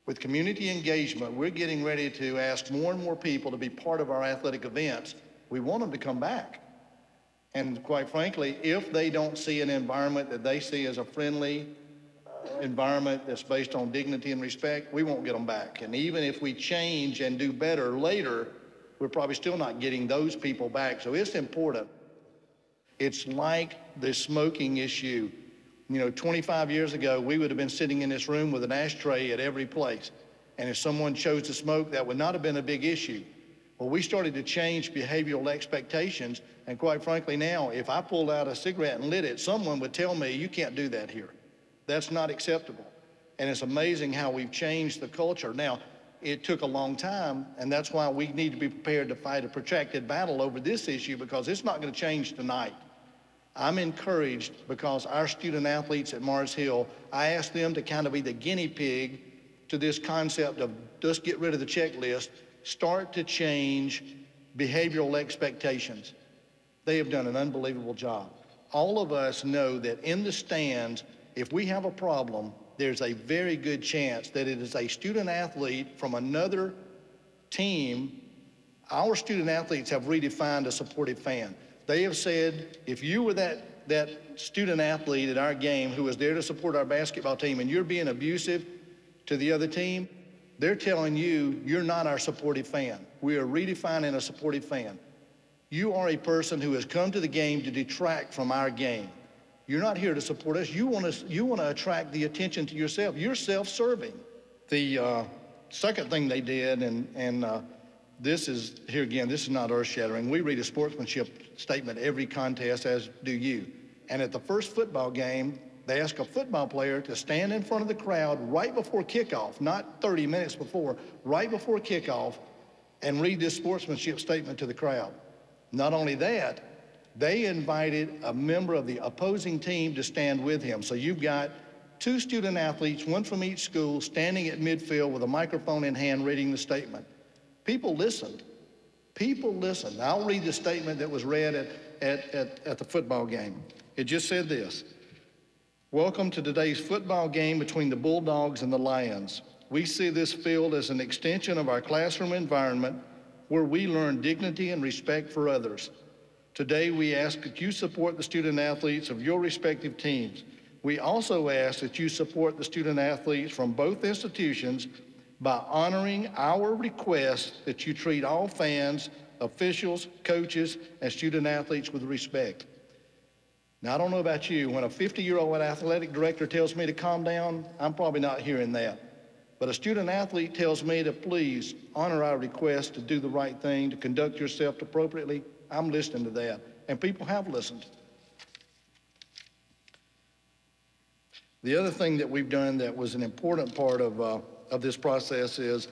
With community engagement, we're getting ready to ask more and more people to be part of our athletic events. We want them to come back. And quite frankly, if they don't see an environment that they see as a friendly environment that's based on dignity and respect, we won't get them back. And even if we change and do better later, we're probably still not getting those people back. So it's important. It's like the smoking issue. 25 years ago, we would have been sitting in this room with an ashtray at every place. And if someone chose to smoke, that would not have been a big issue. Well, we started to change behavioral expectations. And quite frankly, now, if I pulled out a cigarette and lit it, someone would tell me, you can't do that here. That's not acceptable. And it's amazing how we've changed the culture. Now, it took a long time, and that's why we need to be prepared to fight a protracted battle over this issue, because it's not going to change tonight. I'm encouraged because our student athletes at Mars Hill, I asked them to kind of be the guinea pig to this concept of just get rid of the checklist, start to change behavioral expectations. They have done an unbelievable job. All of us know that in the stands, if we have a problem, there's a very good chance that it is a student athlete from another team. Our student athletes have redefined a supportive fan. They have said, if you were that student athlete at our game who was there to support our basketball team and you're being abusive to the other team, they're telling you, you're not our supportive fan. We are redefining a supportive fan. You are a person who has come to the game to detract from our game. You're not here to support us. You want to attract the attention to yourself. You're self-serving. The second thing they did, and this is, here again, this is not earth-shattering. We read a sportsmanship statement every contest, as do you. And at the first football game, they ask a football player to stand in front of the crowd right before kickoff, not 30 minutes before, right before kickoff, and read this sportsmanship statement to the crowd. Not only that, they invited a member of the opposing team to stand with him. So you've got two student athletes, one from each school, standing at midfield with a microphone in hand reading the statement. People listened. People listened. I'll read the statement that was read at the football game. It just said this: "Welcome to today's football game between the Bulldogs and the Lions. We see this field as an extension of our classroom environment where we learn dignity and respect for others. Today, we ask that you support the student athletes of your respective teams. We also ask that you support the student athletes from both institutions by honoring our request that you treat all fans, officials, coaches, and student athletes with respect." Now, I don't know about you. When a 50-year-old athletic director tells me to calm down, I'm probably not hearing that. But a student athlete tells me to please honor our request to do the right thing, to conduct yourself appropriately, I'm listening to that. And people have listened. The other thing that we've done that was an important part of this process is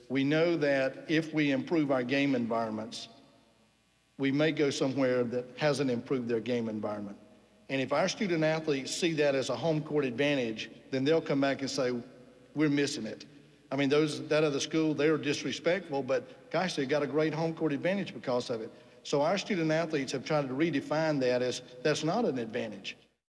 we know that if we improve our game environments, we may go somewhere that hasn't improved their game environment. And if our student athletes see that as a home court advantage, then they'll come back and say, we're missing it. I mean, that other school, they were disrespectful, but gosh, they got a great home court advantage because of it. So our student athletes have tried to redefine that as that's not an advantage.